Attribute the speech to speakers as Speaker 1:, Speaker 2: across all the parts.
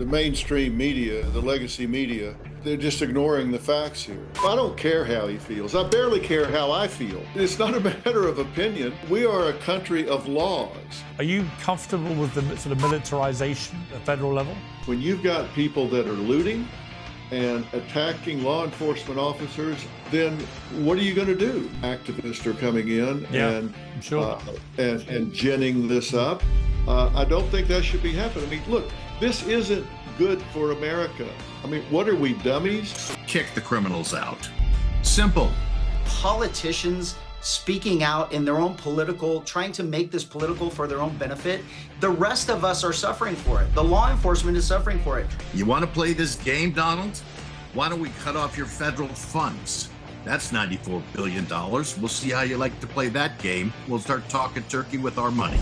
Speaker 1: mainstream media, the legacy media, they're just ignoring the facts here. I don't care how he feels. I barely care how I feel. It's not a matter of opinion. We are a country of laws.
Speaker 2: Are you comfortable with the sort of militarization at federal level?
Speaker 1: When you've got people that are looting and attacking law enforcement officers, then what are you going to do? Activists are coming in and ginning this up. I don't think that should be happening. I mean, look, this isn't good for America. I mean, what are we, dummies?
Speaker 3: Kick the criminals out. Simple.
Speaker 4: Politicians speaking out in their own political, trying to make this political for their own benefit. The rest of us are suffering for it. The law enforcement is suffering for it.
Speaker 3: You want to play this game, Donald? Why don't we cut off your federal funds? That's $94 billion. We'll see how you like to play that game. We'll start talking turkey with our money.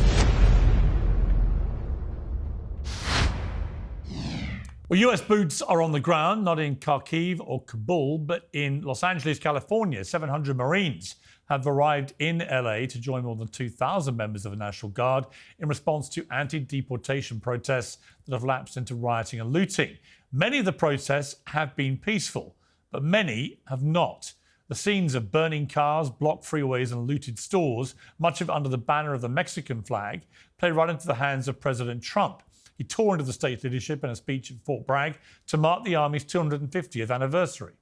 Speaker 2: Well, US boots are on the ground, not in Kharkiv or Kabul, but in Los Angeles, California. 700 Marines have arrived in LA to join more than 2,000 members of the National Guard in response to anti-deportation protests that have lapsed into rioting and looting. Many of the protests have been peaceful, but many have not. The scenes of burning cars, blocked freeways and looted stores, much of it under the banner of the Mexican flag, play right into the hands of President Trump. He tore into the state leadership in a speech at Fort Bragg to mark the Army's 250th anniversary.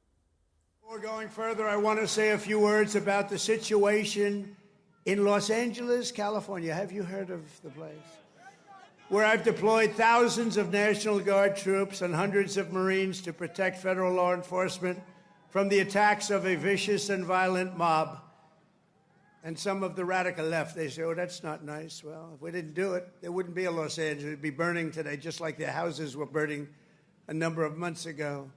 Speaker 5: Before going further, I want to say a few words about the situation in Los Angeles, California. Have you heard of the place? Where I've deployed thousands of National Guard troops and hundreds of Marines to protect federal law enforcement from the attacks of a vicious and violent mob. And some of the radical left, they say, oh, that's not nice. Well, if we didn't do it, there wouldn't be a Los Angeles. It'd be burning today, just like their houses were burning a number of months ago.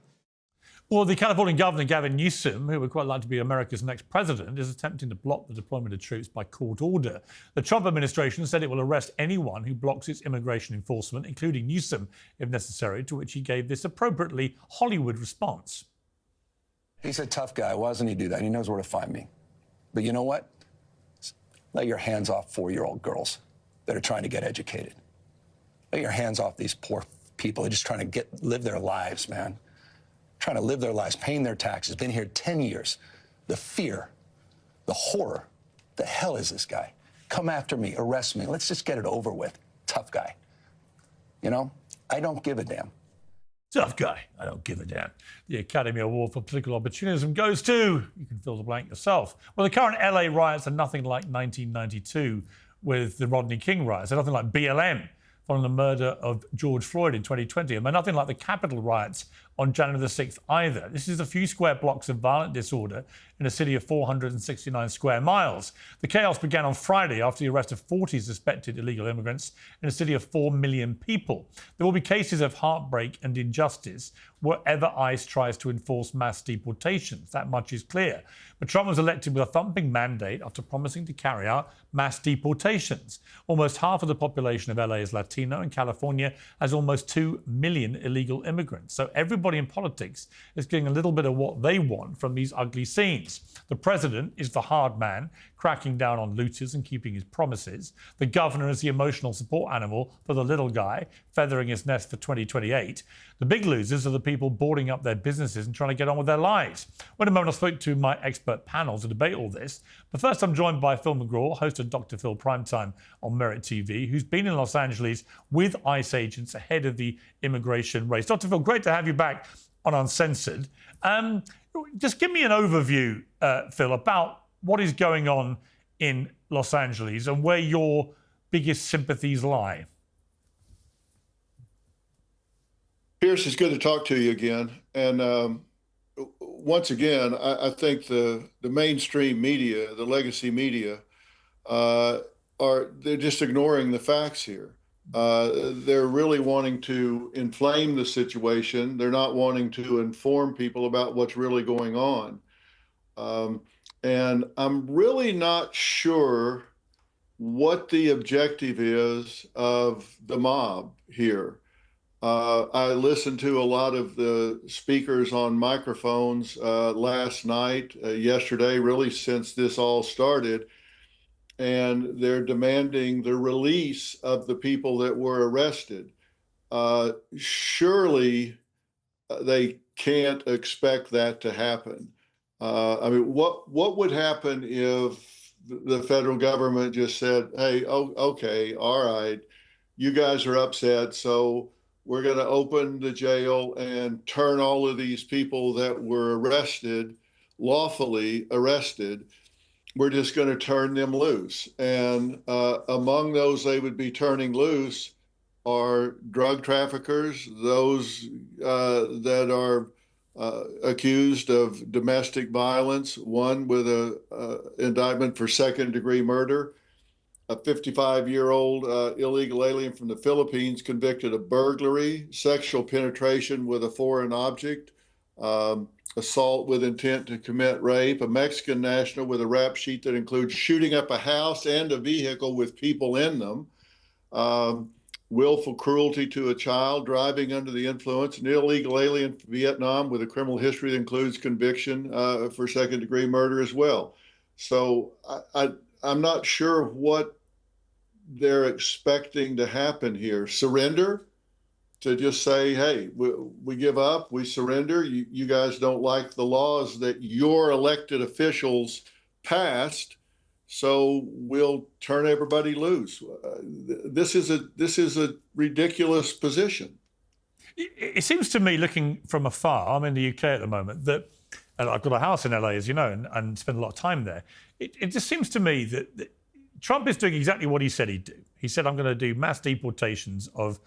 Speaker 2: Well, the California Governor Gavin Newsom, who would quite like to be America's next president, is attempting to block the deployment of troops by court order. The Trump administration said it will arrest anyone who blocks its immigration enforcement, including Newsom, if necessary, to which he gave this appropriately Hollywood response.
Speaker 6: He's a tough guy. Why doesn't he do that? He knows where to find me. But you know what? Let your hands off 4-year-old girls that are trying to get educated. Let your hands off these poor people who are just trying to live their lives, man. Trying to live their lives, paying their taxes, been here 10 years. The fear, the horror, the hell is this guy? Come after me, arrest me, let's just get it over with. Tough guy. You know, I don't give a damn.
Speaker 2: Tough guy, I don't give a damn. The Academy Award for Political Opportunism goes to, you can fill the blank yourself. Well, the current LA riots are nothing like 1992 with the Rodney King riots. They're nothing like BLM following the murder of George Floyd in 2020. And they're nothing like the Capitol riots on January the 6th either. This is a few square blocks of violent disorder in a city of 469 square miles. The chaos began on Friday after the arrest of 40 suspected illegal immigrants in a city of 4 million people. There will be cases of heartbreak and injustice wherever ICE tries to enforce mass deportations. That much is clear. But Trump was elected with a thumping mandate after promising to carry out mass deportations. Almost half of the population of LA is Latino, and California has almost 2 million illegal immigrants. So everybody in politics is getting a little bit of what they want from these ugly scenes. The president is the hard man, cracking down on looters and keeping his promises. The governor is the emotional support animal for the little guy, feathering his nest for 2028. The big losers are the people boarding up their businesses and trying to get on with their lives. Well, in a moment, I spoke to my expert panel to debate all this. But first, I'm joined by Phil McGraw, host of Dr. Phil Primetime on Merit TV, who's been in Los Angeles with ICE agents ahead of the immigration race. Dr. Phil, great to have you back on Uncensored. Just give me an overview, Phil, about what is going on in Los Angeles and where your biggest sympathies lie.
Speaker 1: Piers, it's good to talk to you again. And once again, I think the mainstream media, the legacy media, they're just ignoring the facts here. They're really wanting to inflame the situation. They're not wanting to inform people about what's really going on. And I'm really not sure what the objective is of the mob here. I listened to a lot of the speakers on microphones last night, yesterday, really since this all started. And they're demanding the release of the people that were arrested. surely they can't expect that to happen. I mean, what would happen if the federal government just said, "Hey, okay, all right, you guys are upset, so we're going to open the jail and turn all of these people that were arrested, lawfully arrested, we're just going to turn them loose." And among those they would be turning loose are drug traffickers, those that are accused of domestic violence, one with a indictment for second-degree murder, a 55-year-old illegal alien from the Philippines convicted of burglary, sexual penetration with a foreign object, assault with intent to commit rape, a Mexican national with a rap sheet that includes shooting up a house and a vehicle with people in them, willful cruelty to a child, driving under the influence, an illegal alien from Vietnam with a criminal history that includes conviction for second-degree murder as well. So I'm not sure what they're expecting to happen here. Surrender? To just say, hey, we give up, we surrender. You guys don't like the laws that your elected officials passed, so we'll turn everybody loose. This is a ridiculous position.
Speaker 2: It seems to me, looking from afar, I'm in the UK at the moment, that and I've got a house in LA, as you know, and spend a lot of time there. It just seems to me that Trump is doing exactly what he said he'd do. He said, I'm going to do mass deportations of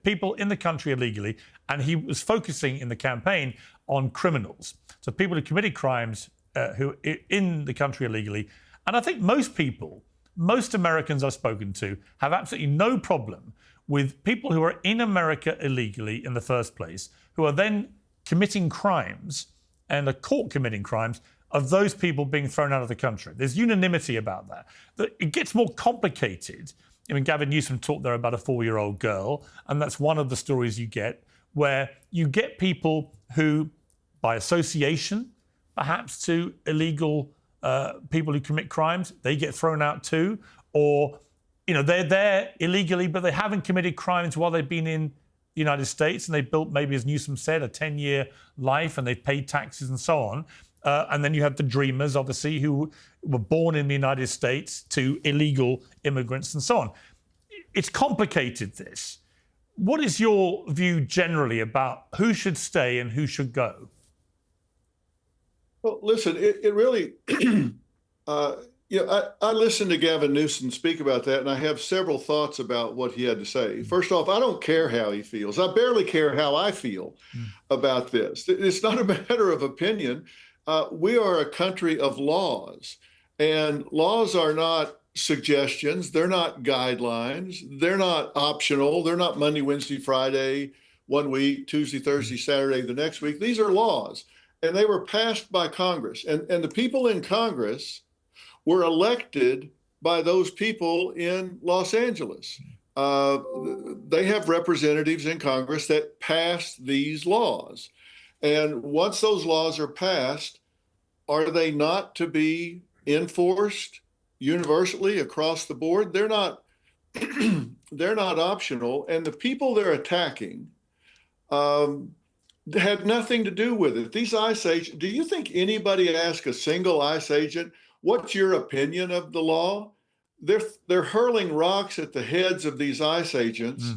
Speaker 2: people in the country illegally, and he was focusing in the campaign on criminals, so people who committed crimes who are in the country illegally. And I think most Americans I've spoken to have absolutely no problem with people who are in America illegally in the first place, who are then committing crimes and are caught committing crimes, of those people being thrown out of the country. There's unanimity about that. It gets more complicated. I mean, Gavin Newsom talked there about a 4-year-old girl, and that's one of the stories you get, where you get people who, by association, perhaps to illegal people who commit crimes, they get thrown out too, or they're there illegally, but they haven't committed crimes while they've been in the United States, and they built, maybe as Newsom said, a 10-year life, and they've paid taxes and so on. And then you have the dreamers, obviously, who were born in the United States to illegal immigrants and so on. It's complicated, this. What is your view generally about who should stay and who should go?
Speaker 1: Well, listen, it really, I listened to Gavin Newsom speak about that, and I have several thoughts about what he had to say. First off, I don't care how he feels. I barely care how I feel about this. It's not a matter of opinion. We are a country of laws, and laws are not suggestions. They're not guidelines. They're not optional. They're not Monday, Wednesday, Friday, one week, Tuesday, Thursday, Saturday, the next week. These are laws, and they were passed by Congress. And the people in Congress were elected by those people in Los Angeles. They have representatives in Congress that pass these laws. And once those laws are passed, are they not to be enforced universally across the board? They're not. They're not optional. And the people they're attacking had nothing to do with it. These ICE agents. Do you think anybody asked a single ICE agent, "What's your opinion of the law?" They're hurling rocks at the heads of these ICE agents.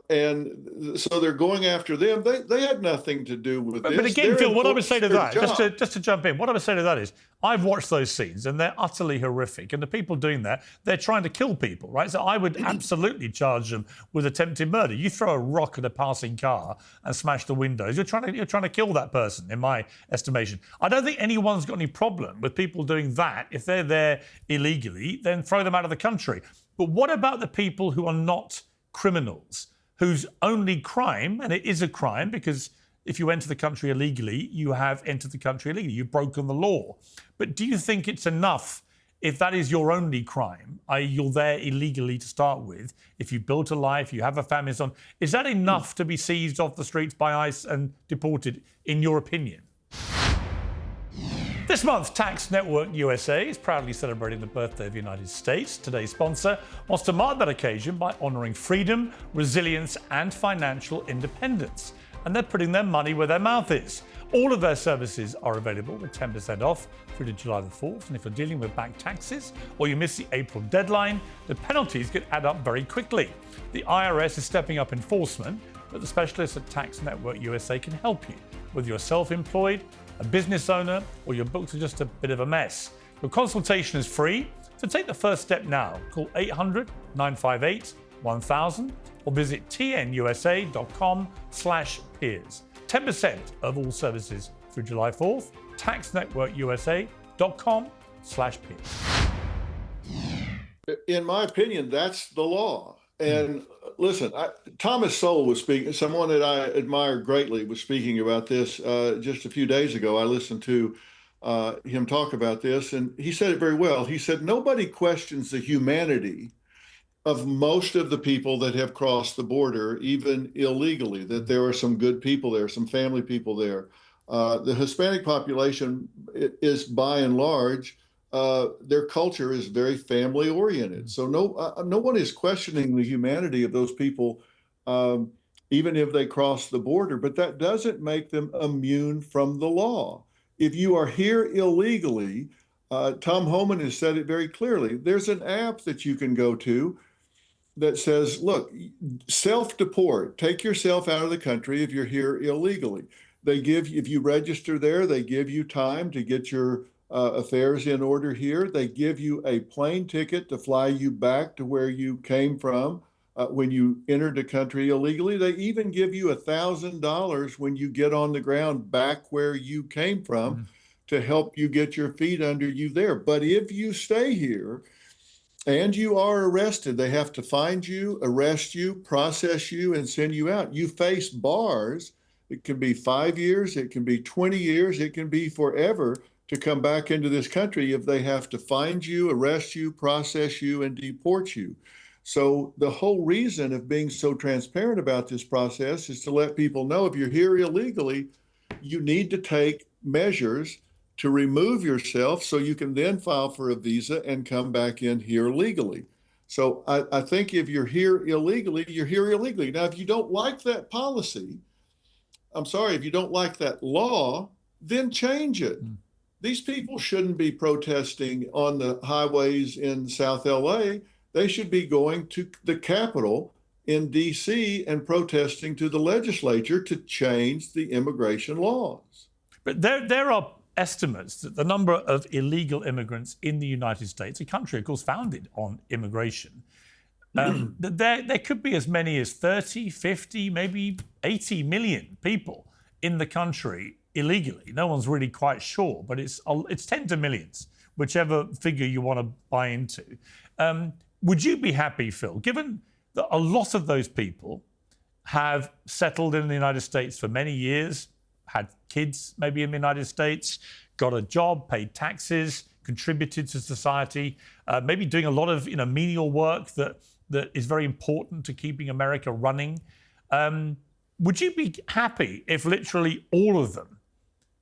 Speaker 1: And so they're going after them. They had nothing to do with this.
Speaker 2: But again, Phil, what I would say to that, just to jump in, what I would say to that is, I've watched those scenes and they're utterly horrific. And the people doing that, they're trying to kill people, right? So I would absolutely charge them with attempted murder. You throw a rock at a passing car and smash the windows, you're trying to kill that person, in my estimation. I don't think anyone's got any problem with people doing that. If they're there illegally, then throw them out of the country. But what about the people who are not criminals, whose only crime, and it is a crime because if you enter the country illegally, you have entered the country illegally, you've broken the law. But do you think it's enough if that is your only crime, i.e. you're there illegally to start with, if you built a life, you have a family and so on, is that enough to be seized off the streets by ICE and deported, in your opinion? This month, Tax Network USA is proudly celebrating the birthday of the United States. Today's sponsor wants to mark that occasion by honouring freedom, resilience, and financial independence. And they're putting their money where their mouth is. All of their services are available with 10% off through to July the 4th. And if you're dealing with back taxes or you miss the April deadline, the penalties could add up very quickly. The IRS is stepping up enforcement, but the specialists at Tax Network USA can help you. Whether you're self-employed, a business owner, or your books are just a bit of a mess. Your consultation is free, so take the first step now. Call 800-958-1000 or visit tnusa.com/peers. 10% of all services through July 4th. taxnetworkusa.com/peers.
Speaker 1: In my opinion, that's the law. And listen, Thomas Sowell was speaking, someone that I admire greatly was speaking about this just a few days ago. I listened to him talk about this, and he said it very well. He said, nobody questions the humanity of most of the people that have crossed the border, even illegally, that there are some good people there, some family people there. The Hispanic population is by and large, their culture is very family oriented. So no one is questioning the humanity of those people, even if they cross the border, but that doesn't make them immune from the law. If you are here illegally, Tom Homan has said it very clearly. There's an app that you can go to that says, look, self-deport, take yourself out of the country if you're here illegally. They give, if you register there, they give you time to get your affairs in order here. They give you a plane ticket to fly you back to where you came from when you entered the country illegally. They even give you $1,000 when you get on the ground back where you came from to help you get your feet under you there. But if you stay here and you are arrested, they have to find you, arrest you, process you, and send you out. You face bars. It can be 5 years, it can be 20 years, it can be forever to come back into this country if they have to find you, arrest you, process you, and deport you. So the whole reason of being so transparent about this process is to let people know if you're here illegally, you need to take measures to remove yourself so you can then file for a visa and come back in here legally. So I think if you're here illegally, you're here illegally. Now, if you don't like that policy, I'm sorry, if you don't like that law, then change it. These people shouldn't be protesting on the highways in South LA. They should be going to the Capitol in DC and protesting to the legislature to change the immigration laws.
Speaker 2: But there are estimates that the number of illegal immigrants in the United States, a country, of course, founded on immigration, that there could be as many as 30, 50, maybe 80 million people in the country illegally. No one's really quite sure, but it's tens of millions, whichever figure you want to buy into. Would you be happy, Phil, given that a lot of those people have settled in the United States for many years, had kids maybe in the United States, got a job, paid taxes, contributed to society, maybe doing a lot of menial work that is very important to keeping America running? Would you be happy if literally all of them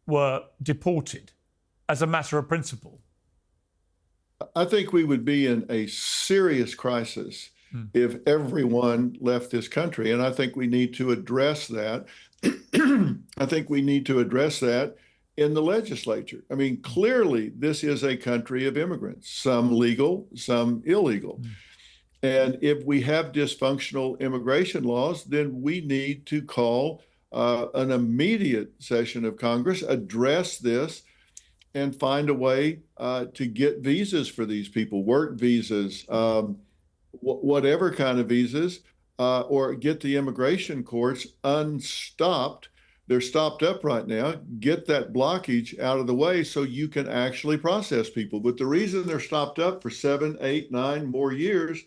Speaker 2: were deported as a matter of principle?
Speaker 1: I think we would be in a serious crisis if everyone left this country. And I think we need to address that. I think we need to address that in the legislature. I mean, clearly, this is a country of immigrants, some legal, some illegal. And if we have dysfunctional immigration laws, then we need to call an immediate session of Congress, address this, and find a way to get visas for these people, work visas, whatever kind of visas, or get the immigration courts unstopped. They're stopped up right now. Get that blockage out of the way so you can actually process people. But the reason they're stopped up for 7, 8, 9 more years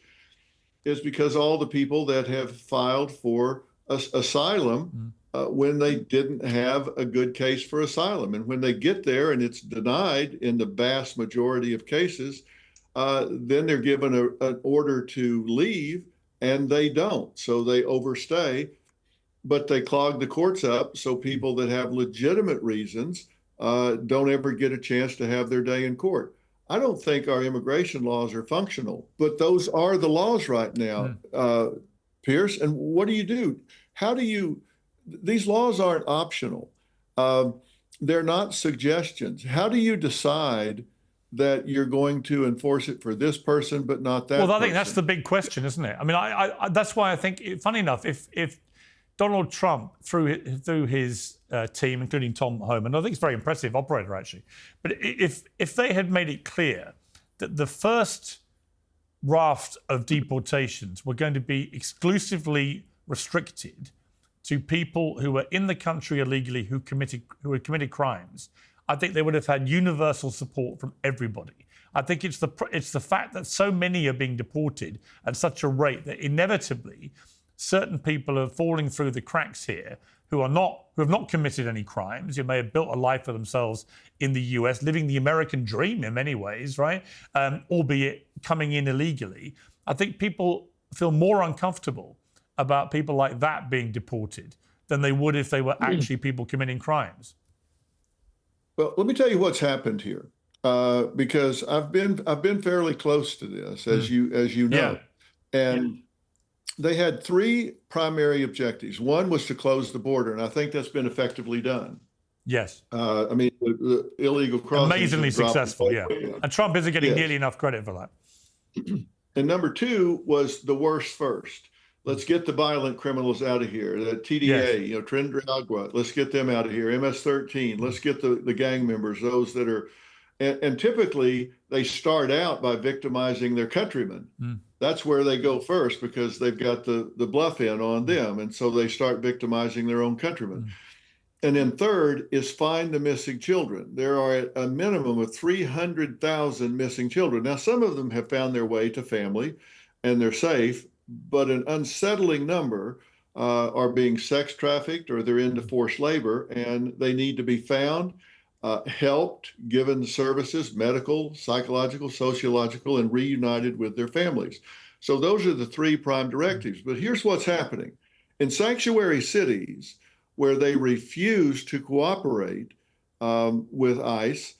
Speaker 1: is because all the people that have filed for asylum when they didn't have a good case for asylum. And when they get there and it's denied in the vast majority of cases, then they're given an order to leave and they don't. So they overstay, but they clog the courts up. So people that have legitimate reasons don't ever get a chance to have their day in court. I don't think our immigration laws are functional, but those are the laws right now, Pierce. And what do? How do you? These laws aren't optional. They're not suggestions. How do you decide that you're going to enforce it for this person, but not that?
Speaker 2: Well, I
Speaker 1: person?
Speaker 2: think that's the big question, isn't it? I mean, I that's why I think, funny enough, if Donald Trump, through his team, including Tom Homan, I think it's a very impressive operator, actually. But if they had made it clear that the first raft of deportations were going to be exclusively restricted to people who were in the country illegally who had committed crimes, I think they would have had universal support from everybody. I think it's the fact that so many are being deported at such a rate that inevitably certain people are falling through the cracks here who have not committed any crimes, who may have built a life for themselves in the US, living the American dream in many ways, right? Albeit coming in illegally. I think people feel more uncomfortable about people like that being deported than they would if they were actually people committing crimes.
Speaker 1: Well, let me tell you what's happened here, because I've been fairly close to this, as you know, and they had three primary objectives. One was to close the border, and I think that's been effectively done.
Speaker 2: Yes.
Speaker 1: I mean, the illegal crossings
Speaker 2: amazingly successful, yeah. And Trump isn't getting nearly enough credit for that.
Speaker 1: And number two was the worst first. Let's get the violent criminals out of here. The TDA,
Speaker 2: yes.
Speaker 1: Trinidad Agua, let's get them out of here. MS-13, let's get the gang members, those that are, and typically they start out by victimizing their countrymen. That's where they go first because they've got the bluff in on them. And so they start victimizing their own countrymen. And then third is find the missing children. There are a minimum of 300,000 missing children. Now, some of them have found their way to family and they're safe, but an unsettling number are being sex trafficked or they're into forced labor, and they need to be found, helped, given services, medical, psychological, sociological, and reunited with their families. So those are the three prime directives. But here's what's happening. In sanctuary cities where they refuse to cooperate with ICE,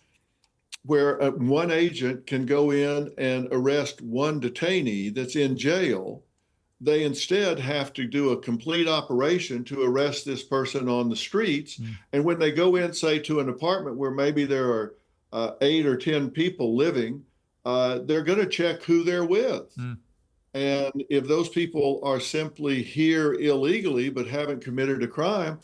Speaker 1: where one agent can go in and arrest one detainee that's in jail, they instead have to do a complete operation to arrest this person on the streets. And when they go in, say, to an apartment where maybe there are 8 or 10 people living, they're going to check who they're with. And if those people are simply here illegally but haven't committed a crime,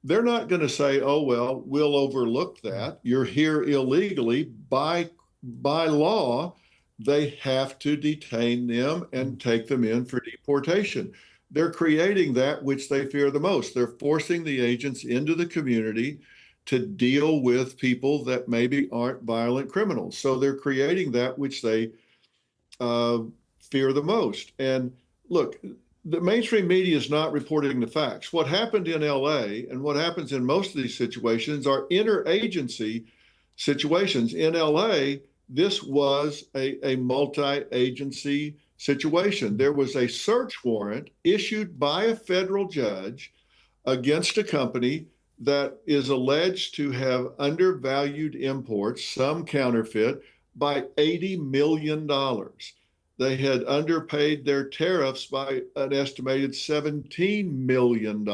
Speaker 1: they're not going to say, oh, well, we'll overlook that. You're here illegally. By law, they have to detain them and take them in for deportation. They're creating that which they fear the most. They're forcing the agents into the community to deal with people that maybe aren't violent criminals. So they're creating that which they fear the most. And look, the mainstream media is not reporting the facts. What happened in LA and what happens in most of these situations are interagency situations. In LA, this was a multi-agency situation. There was a search warrant issued by a federal judge against a company that is alleged to have undervalued imports, some counterfeit, by $80 million. They had underpaid their tariffs by an estimated $17 million.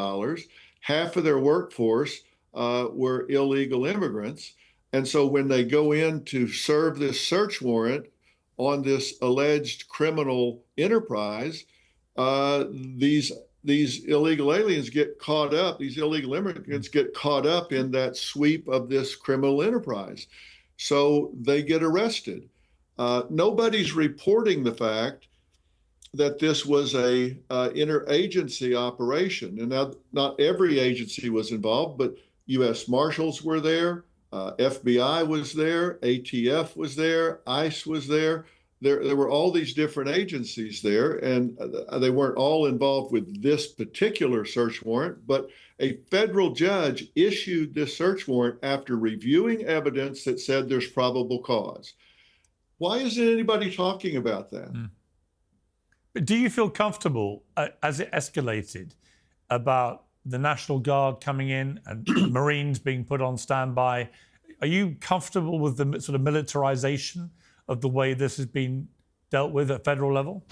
Speaker 1: Half of their workforce were illegal immigrants. And so when they go in to serve this search warrant on this alleged criminal enterprise, these illegal aliens get caught up, these illegal immigrants get caught up in that sweep of this criminal enterprise. So they get arrested. Nobody's reporting the fact that this was a interagency operation. And now, not every agency was involved, but U.S. Marshals were there, FBI was there, ATF was there, ICE was there. There were all these different agencies there, and they weren't all involved with this particular search warrant, but a federal judge issued this search warrant after reviewing evidence that said there's probable cause. Why isn't anybody talking about that?
Speaker 2: But do you feel comfortable, as it escalated, about the National Guard coming in and Marines being put on standby? Are you comfortable with the sort of militarization of the way this has been dealt with at federal level?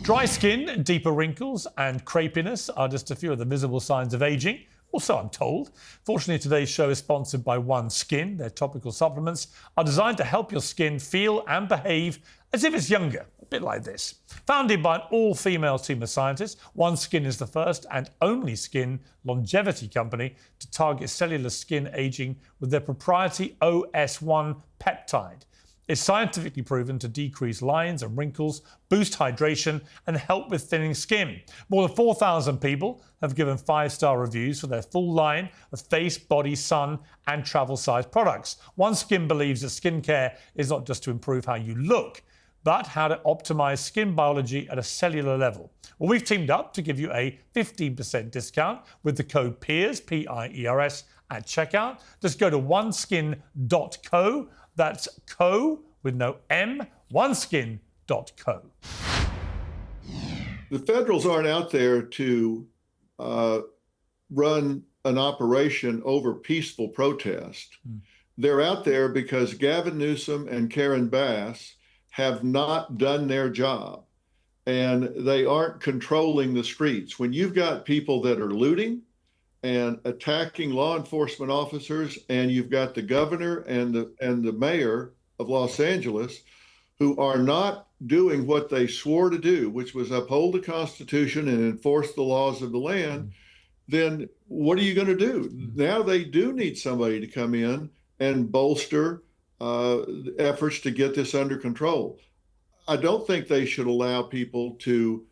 Speaker 2: Dry skin, deeper wrinkles, and crepiness are just a few of the visible signs of aging. Also, I'm told. Fortunately, today's show is sponsored by OneSkin. Their topical supplements are designed to help your skin feel and behave as if it's younger, a bit like this. Founded by an all-female team of scientists, OneSkin is the first and only skin longevity company to target cellular skin aging with their proprietary OS1 peptide. It's scientifically proven to decrease lines and wrinkles, boost hydration, and help with thinning skin. More than 4,000 people have given 5-star reviews for their full line of face, body, sun, and travel-size products. OneSkin believes that skincare is not just to improve how you look, but how to optimize skin biology at a cellular level. Well, we've teamed up to give you a 15% discount with the code PIERS, P-I-E-R-S, at checkout. Just go to oneskin.co. That's co with no M, oneskin.co.
Speaker 1: The federals aren't out there to run an operation over peaceful protest. They're out there because Gavin Newsom and Karen Bass have not done their job, and they aren't controlling the streets. When you've got people that are looting and attacking law enforcement officers, and you've got the governor and the mayor of Los Angeles who are not doing what they swore to do, which was uphold the Constitution and enforce the laws of the land, then what are you going to do? Now they do need somebody to come in and bolster efforts to get this under control. I don't think they should allow people to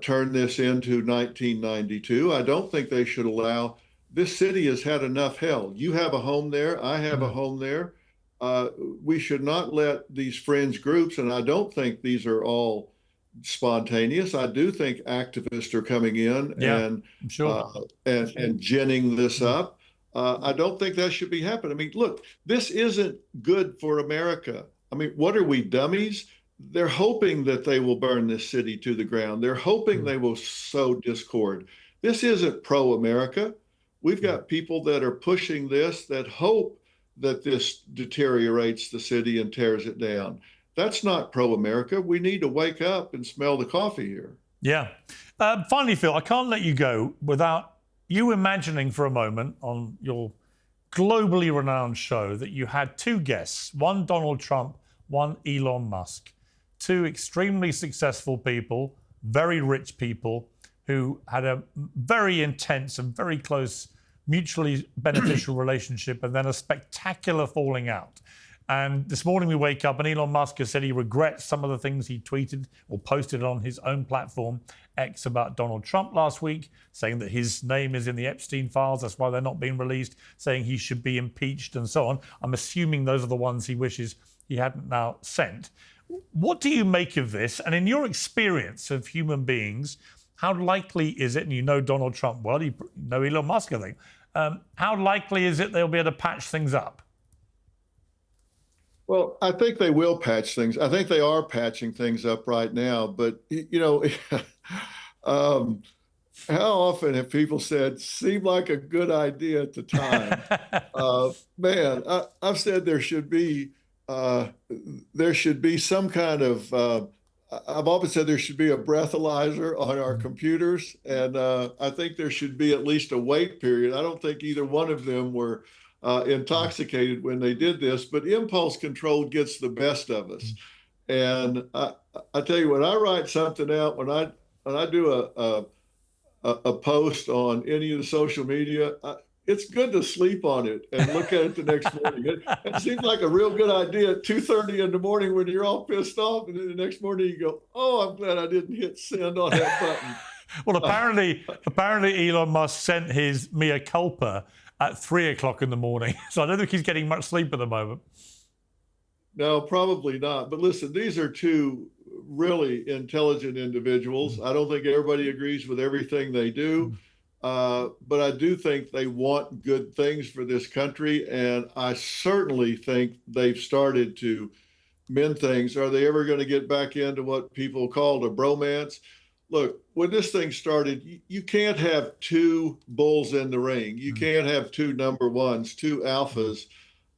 Speaker 1: turn this into 1992. I don't think they should allow. This city has had enough hell. You have a home there. I have a home there. We should not let these fringe groups, and I don't think these are all spontaneous. I do think activists are coming in and ginning this up. I don't think that should be happening. I mean, look, this isn't good for America. I mean, what are we, dummies? They're hoping that they will burn this city to the ground. They're hoping they will sow discord. This isn't pro-America. We've got people that are pushing this, that hope that this deteriorates the city and tears it down. That's not pro-America. We need to wake up and smell the coffee here.
Speaker 2: Yeah. Finally, Phil, I can't let you go without you imagining for a moment on your globally renowned show that you had two guests, one Donald Trump, one Elon Musk. Two extremely successful people, very rich people who had a very intense and very close mutually beneficial relationship and then a spectacular falling out. And this morning we wake up and Elon Musk has said he regrets some of the things he tweeted or posted on his own platform X about Donald Trump last week, saying that his name is in the Epstein files, that's why they're not being released, saying he should be impeached and so on. I'm assuming those are the ones he wishes he hadn't now sent. What do you make of this? And in your experience of human beings, how likely is it, and you know Donald Trump well, you know Elon Musk, I think, how likely is it they'll be able to patch things up?
Speaker 1: Well, I think they will patch things. I think they are patching things up right now. But, you know, how often have people said, seemed like a good idea at the time? Man, I've said there should be some kind of, I've always said there should be a breathalyzer on our computers. And I think there should be at least a wait period. I don't think either one of them were intoxicated when they did this, but impulse control gets the best of us. And I tell you, when I write something out, when I do a post on any of the social media, it's good to sleep on it and look at it the next morning. It seems like a real good idea at 2:30 in the morning when you're all pissed off, and then the next morning you go, "Oh, I'm glad I didn't hit send on that button."
Speaker 2: Well, apparently Elon Musk sent his mea culpa at 3 o'clock in the morning. So I don't think he's getting much sleep at the moment.
Speaker 1: No, probably not. But listen, these are two really intelligent individuals. I don't think everybody agrees with everything they do, but I do think they want good things for this country. And I certainly think they've started to mend things. Are they ever going to get back into what people called a bromance? look, when this thing started, you can't have two bulls in the ring. You can't have two number ones, two alphas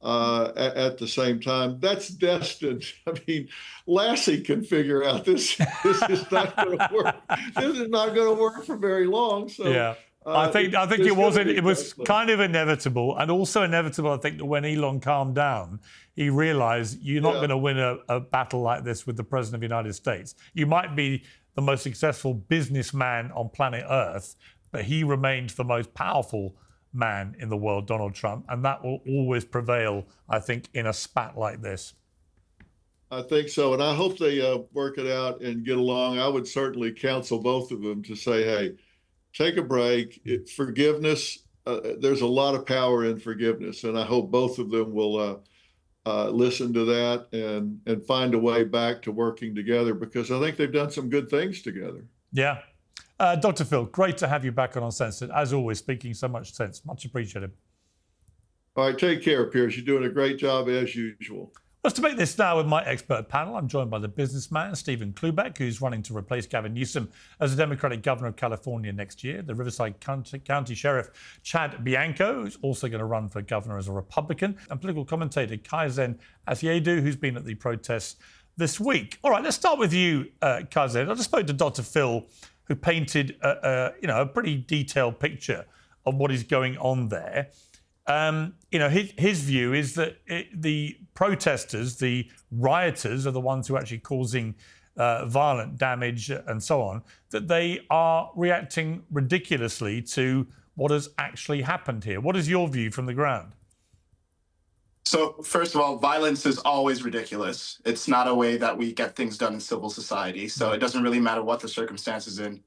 Speaker 1: at the same time. That's destined. I mean, Lassie can figure out this is not going to work. This is not going to work for very long. So
Speaker 2: yeah. I think it was kind of inevitable, and also inevitable. I think that when Elon calmed down, he realized you're not going to win a battle like this with the president of the United States. You might be the most successful businessman on planet Earth, but he remains the most powerful man in the world, Donald Trump, and that will always prevail, I think, in a spat like this.
Speaker 1: I think so, and I hope they work it out and get along. I would certainly counsel both of them to say, hey, take a break. Forgiveness, there's a lot of power in forgiveness, and I hope both of them will listen to that and find a way back to working together, because I think they've done some good things together.
Speaker 2: Yeah. Dr. Phil, great to have you back on Uncensored. As always, speaking so much sense. Much appreciated.
Speaker 1: All right, take care, Piers. You're doing a great job as usual.
Speaker 2: Let's debate this now with my expert panel. I'm joined by the businessman, Stephen Cloobeck, who's running to replace Gavin Newsom as the Democratic governor of California next year. The Riverside County Sheriff, Chad Bianco, who's also going to run for governor as a Republican. And political commentator, Kaizen Asiedu, who's been at the protests this week. All right, let's start with you, Kaizen. I just spoke to Dr. Phil, who painted a pretty detailed picture of what is going on there. His view is that the protesters, the rioters, are the ones who are actually causing violent damage and so on, that they are reacting ridiculously to what has actually happened here. What is your view from the ground?
Speaker 7: So, first of all, violence is always ridiculous. It's not a way that we get things done in civil society. So it doesn't really matter what the circumstances in.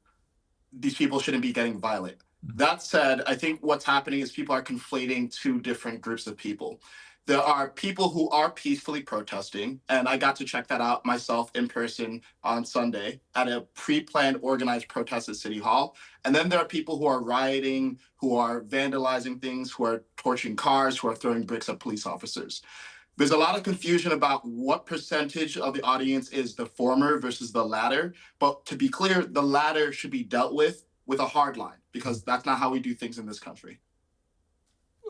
Speaker 7: These people shouldn't be getting violent. That said, I think what's happening is people are conflating two different groups of people. There are people who are peacefully protesting, and I got to check that out myself in person on Sunday at a pre-planned organized protest at City Hall. And then there are people who are rioting, who are vandalizing things, who are torching cars, who are throwing bricks at police officers. There's a lot of confusion about what percentage of the audience is the former versus the latter. But to be clear, the latter should be dealt with a hard line, because that's not how we do things in this country.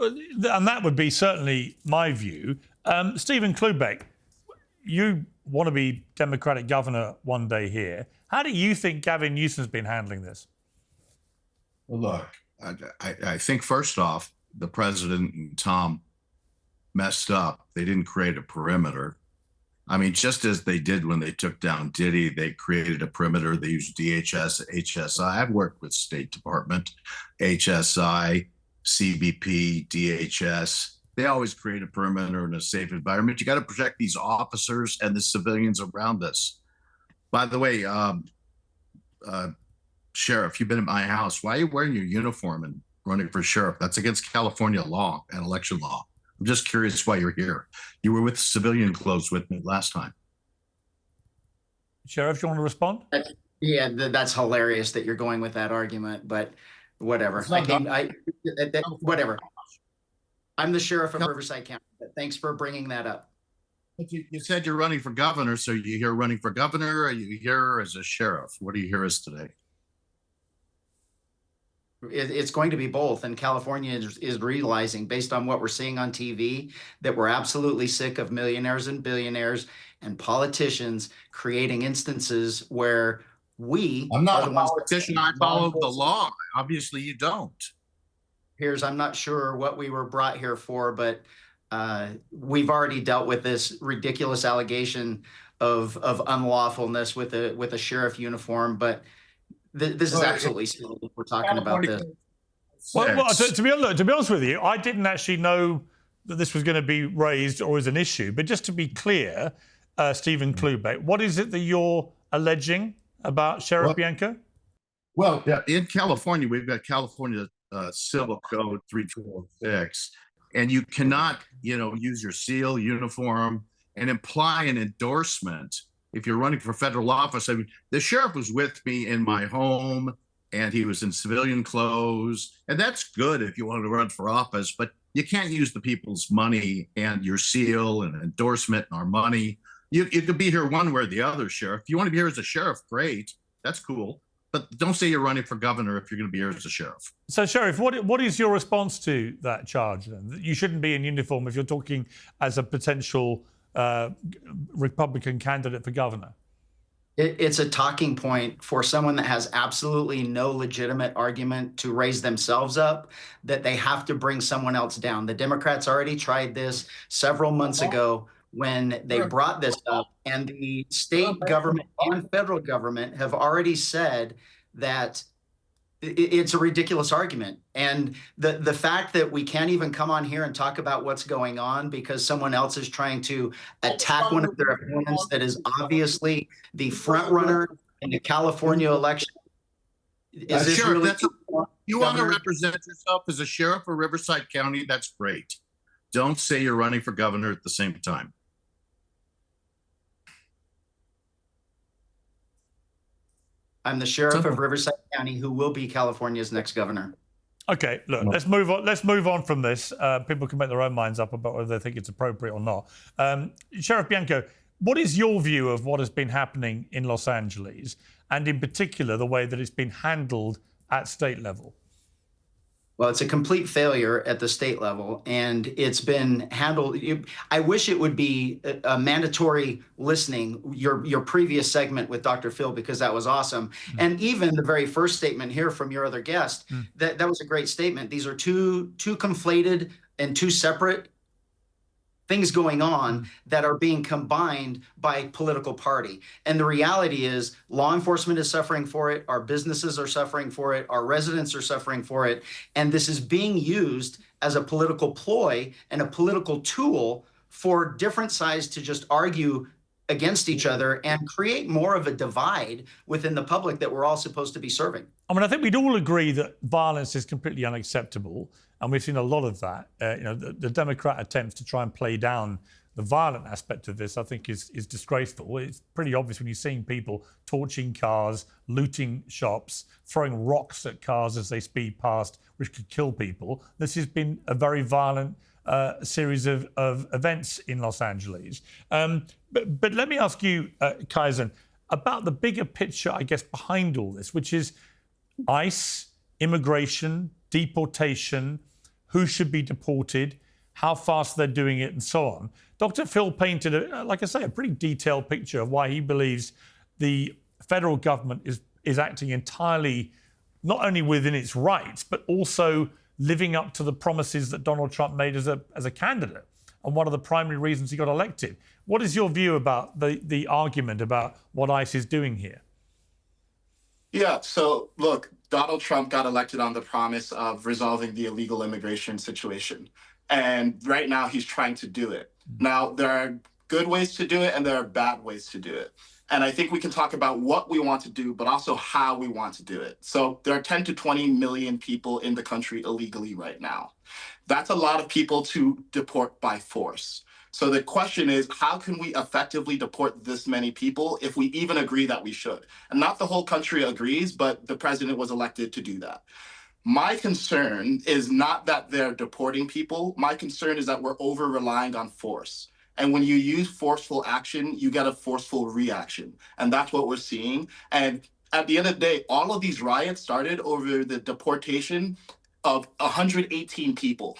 Speaker 2: And that would be certainly my view. Stephen Cloobeck, you want to be Democratic governor one day here. How do you think Gavin Newsom's been handling this?
Speaker 3: Well, look, I think first off, the president and Tom messed up. They didn't create a perimeter. I mean, just as they did when they took down Diddy, they created a perimeter. They used DHS, HSI. I've worked with State Department, HSI, CBP, DHS. They always create a perimeter in a safe environment. You got to protect these officers and the civilians around us. By the way, Sheriff, you've been at my house. Why are you wearing your uniform and running for sheriff? That's against California law and election law. I'm just curious why you're here. You were with civilian clothes with me last time.
Speaker 2: Sheriff, you want to respond?
Speaker 4: Yeah, that's hilarious that you're going with that argument, but whatever. Whatever. I'm the sheriff of Riverside County. But thanks for bringing that up.
Speaker 3: You said you're running for governor, so you here running for governor, or are you here as a sheriff? What are you here as today?
Speaker 4: It's going to be both, and California is realizing, based on what we're seeing on TV, that we're absolutely sick of millionaires and billionaires and politicians creating instances where
Speaker 3: I'm not a politician. I follow the law. Obviously, you don't.
Speaker 4: Piers, I'm not sure what we were brought here for, but we've already dealt with this ridiculous allegation of unlawfulness with a sheriff uniform, but this is absolutely silly if we're talking about this.
Speaker 2: Well, to be honest with you, I didn't actually know that this was going to be raised or is an issue. But just to be clear, Stephen Cloobeck, what is it that you're alleging about Sheriff Bianco?
Speaker 3: Well, in California, we've got California Civil Code 3206, and you cannot, use your seal, uniform, and imply an endorsement if you're running for federal office. I mean, the sheriff was with me in my home, and he was in civilian clothes, and that's good if you want to run for office, but you can't use the people's money and your seal and endorsement and our money. You could be here one way or the other, Sheriff. If you want to be here as a sheriff, great. That's cool. but don't say you're running for governor if you're going to be here as a sheriff.
Speaker 2: So, Sheriff, what is your response to that charge then? That you shouldn't be in uniform if you're talking as a potential Republican candidate for governor?
Speaker 4: It's a talking point for someone that has absolutely no legitimate argument to raise themselves up, that they have to bring someone else down. The Democrats already tried this several months ago when they brought this up, and the state government and federal government have already said that it's a ridiculous argument. And the fact that we can't even come on here and talk about what's going on because someone else is trying to attack one of their opponents that is obviously the front runner in the California election. Is this
Speaker 3: Sheriff,
Speaker 4: really
Speaker 3: you want to represent yourself as a sheriff of Riverside County? That's great. Don't say you're running for governor at the same time.
Speaker 4: I'm the sheriff of Riverside County who will be California's next governor.
Speaker 2: Okay, look, let's move on. Let's move on from this. People can make their own minds up about whether they think it's appropriate or not. Sheriff Bianco, what is your view of what has been happening in Los Angeles, and in particular the way that it's been handled at state level?
Speaker 4: Well, it's a complete failure at the state level, and it's been handled. I wish it would be a mandatory listening, your previous segment with Dr. Phil, because that was awesome. And even the very first statement here from your other guest, that was a great statement. These are two conflated and two separate things going on that are being combined by political party. And the reality is law enforcement is suffering for it. Our businesses are suffering for it. Our residents are suffering for it. And this is being used as a political ploy and a political tool for different sides to just argue against each other and create more of a divide within the public that we're all supposed to be serving.
Speaker 2: I mean, I think we'd all agree that violence is completely unacceptable, and we've seen a lot of that. The Democrat attempts to try and play down the violent aspect of this, I think, is disgraceful. It's pretty obvious when you're seeing people torching cars, looting shops, throwing rocks at cars as they speed past, which could kill people. This has been a very violent series of events in Los Angeles. But let me ask you, Kaizen, about the bigger picture, I guess, behind all this, which is ICE, immigration, deportation, who should be deported, how fast they're doing it, and so on. Dr. Phil painted, like I say, a pretty detailed picture of why he believes the federal government is acting entirely not only within its rights, but also living up to the promises that Donald Trump made as a candidate, and one of the primary reasons he got elected. What is your view about the argument about what ICE is doing here?
Speaker 7: Yeah, so look, Donald Trump got elected on the promise of resolving the illegal immigration situation. And right now he's trying to do it. Now, there are good ways to do it and there are bad ways to do it. And I think we can talk about what we want to do, but also how we want to do it. So there are 10 to 20 million people in the country illegally right now. That's a lot of people to deport by force. So the question is, how can we effectively deport this many people if we even agree that we should? And not the whole country agrees, but the president was elected to do that. My concern is not that they're deporting people. My concern is that we're over-relying on force. And when you use forceful action, you get a forceful reaction. And that's what we're seeing. And at the end of the day, all of these riots started over the deportation of 118 people.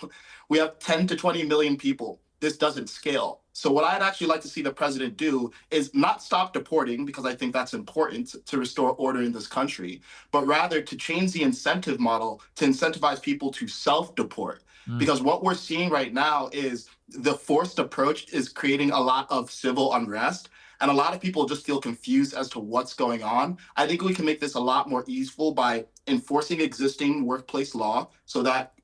Speaker 7: We have 10 to 20 million people. This doesn't scale. So what I'd actually like to see the president do is not stop deporting, because I think that's important to restore order in this country, but rather to change the incentive model to incentivize people to self-deport. Because what we're seeing right now is the forced approach is creating a lot of civil unrest, and a lot of people just feel confused as to what's going on. I think we can make this a lot more easeful by enforcing existing workplace law so that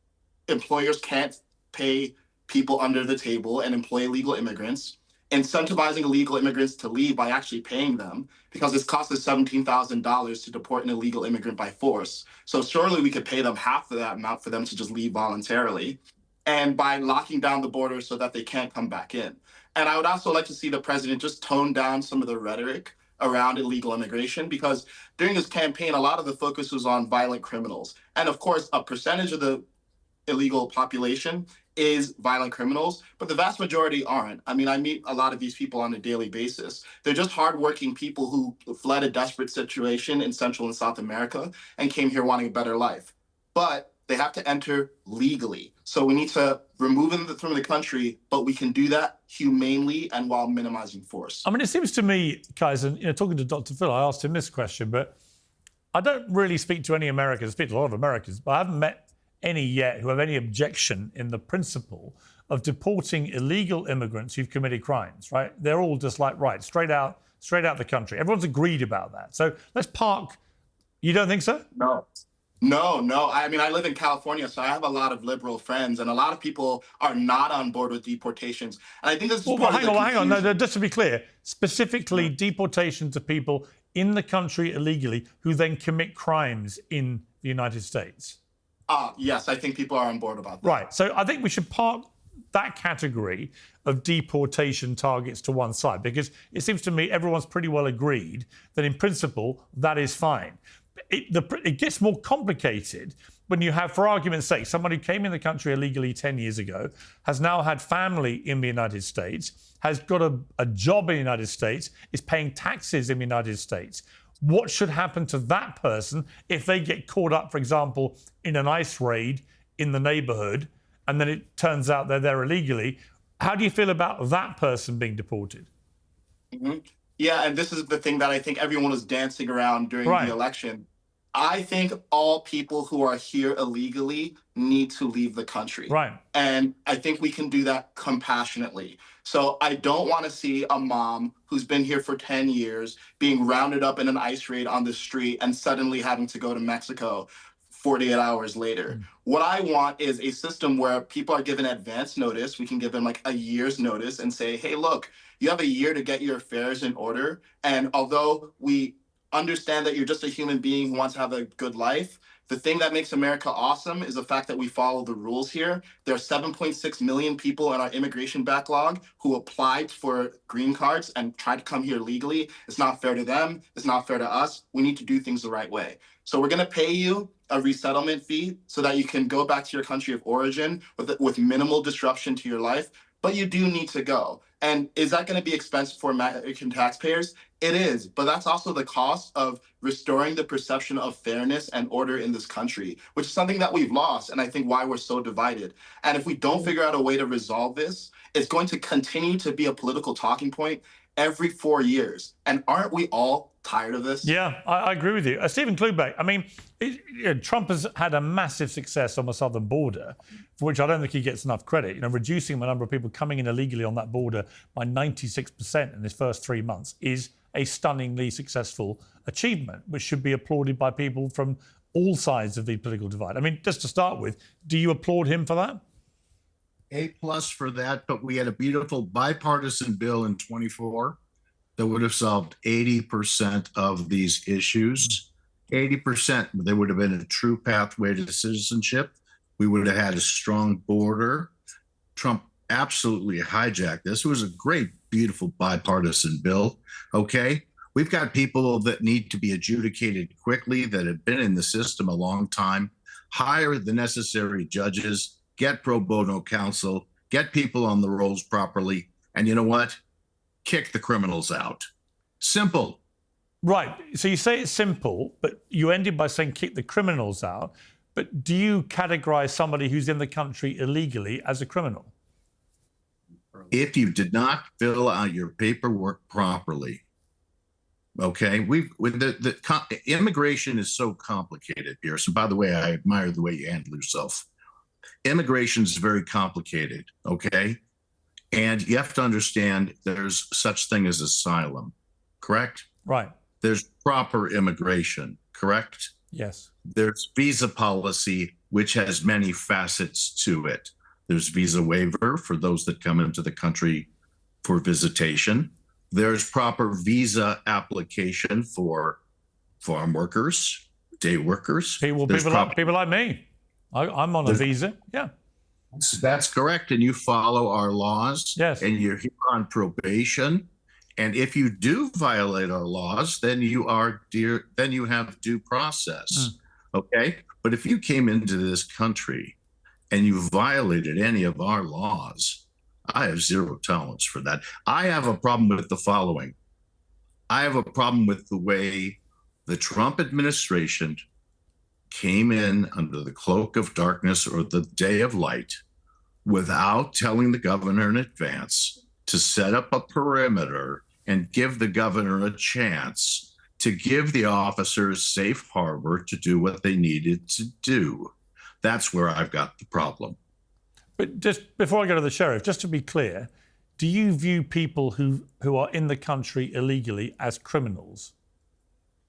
Speaker 7: employers can't pay people under the table and employ illegal immigrants, incentivizing illegal immigrants to leave by actually paying them, because this costs us $17,000 to deport an illegal immigrant by force. So surely we could pay them half of that amount for them to just leave voluntarily, and by locking down the border so that they can't come back in. And I would also like to see the president just tone down some of the rhetoric around illegal immigration, because during his campaign, a lot of the focus was on violent criminals. And of course, a percentage of the illegal population is violent criminals, but the vast majority aren't. I mean, I meet a lot of these people on a daily basis. They're just hardworking people who fled a desperate situation in Central and South America and came here wanting a better life. But they have to enter legally. So we need to remove them from the country, but we can do that humanely and while minimizing force.
Speaker 2: I mean, it seems to me, Kaizen, talking to Dr. Phil, I asked him this question, but I don't really speak to any Americans. I speak to a lot of Americans, but I haven't met any yet who have any objection in the principle of deporting illegal immigrants who've committed crimes, right? They're all just like, right, straight out the country. Everyone's agreed about that. So let's park. You don't think so?
Speaker 7: No. I mean, I live in California, so I have a lot of liberal friends, and a lot of people are not on board with deportations. And I think this is
Speaker 2: hang on. No, just to be clear, specifically deportation to people in the country illegally who then commit crimes in the United States.
Speaker 7: Yes, I think people are on board about that.
Speaker 2: Right. So I think we should park that category of deportation targets to one side, because it seems to me everyone's pretty well agreed that in principle that is fine. It gets more complicated when you have, for argument's sake, someone who came in the country illegally 10 years ago, has now had family in the United States, has got a job in the United States, is paying taxes in the United States. What should happen to that person if they get caught up, for example, in an ICE raid in the neighborhood, and then it turns out they're there illegally? How do you feel about that person being deported?
Speaker 7: Mm-hmm. Yeah, and this is the thing that I think everyone was dancing around during the election. I think all people who are here illegally need to leave the country.
Speaker 2: Right.
Speaker 7: And I think we can do that compassionately. So I don't want to see a mom who's been here for 10 years being rounded up in an ICE raid on the street and suddenly having to go to Mexico 48 hours later. What I want is a system where people are given advance notice. We can give them like a year's notice and say, hey, look, you have a year to get your affairs in order. And although we understand that you're just a human being who wants to have a good life, the thing that makes America awesome is the fact that we follow the rules here. There are 7.6 million people in our immigration backlog who applied for green cards and tried to come here legally. It's not fair to them. It's not fair to us. We need to do things the right way. So we're going to pay you a resettlement fee so that you can go back to your country of origin with minimal disruption to your life. But you do need to go. And is that going to be expensive for American taxpayers? It is, but that's also the cost of restoring the perception of fairness and order in this country, which is something that we've lost, and I think why we're so divided. And if we don't figure out a way to resolve this, it's going to continue to be a political talking point every 4 years. And aren't we all tired of this?
Speaker 2: Yeah, I agree with you. Stephen Cloobeck, I mean, Trump has had a massive success on the southern border, for which I don't think he gets enough credit. Reducing the number of people coming in illegally on that border by 96% in his first 3 months is a stunningly successful achievement, which should be applauded by people from all sides of the political divide. I mean, just to start with, do you applaud him for that?
Speaker 3: A+ for that, but we had a beautiful bipartisan bill in 24 that would have solved 80% of these issues. 80%, there would have been a true pathway to citizenship. We would have had a strong border. Trump absolutely hijacked this. It was a great, beautiful bipartisan bill. Okay. We've got people that need to be adjudicated quickly, that have been in the system a long time. Hire the necessary judges, get pro bono counsel, get people on the rolls properly. And you know what? Kick the criminals out. Simple.
Speaker 2: Right. So you say it's simple, but you ended by saying kick the criminals out. But do you categorize somebody who's in the country illegally as a criminal?
Speaker 3: If you did not fill out your paperwork properly, okay, immigration is so complicated, Piers. And by the way, I admire the way you handle yourself. Immigration is very complicated, okay? And you have to understand there's such thing as asylum, correct?
Speaker 2: Right.
Speaker 3: There's proper immigration, correct?
Speaker 2: Yes.
Speaker 3: There's visa policy, which has many facets to it. There's visa waiver for those that come into the country for visitation. There's proper visa application for farm workers, day workers.
Speaker 2: People like me. I'm on a visa. Yeah.
Speaker 3: That's correct. And you follow our laws.
Speaker 2: Yes.
Speaker 3: And you're here on probation. And if you do violate our laws, then you have due process. Okay. But if you came into this country and you violated any of our laws, I have zero tolerance for that. I have a problem with the following. I have a problem with the way the Trump administration came in under the cloak of darkness or the day of light without telling the governor in advance to set up a perimeter and give the governor a chance to give the officers safe harbor to do what they needed to do. That's where I've got the problem.
Speaker 2: But just before I go to the sheriff, just to be clear, do you view people who are in the country illegally as criminals?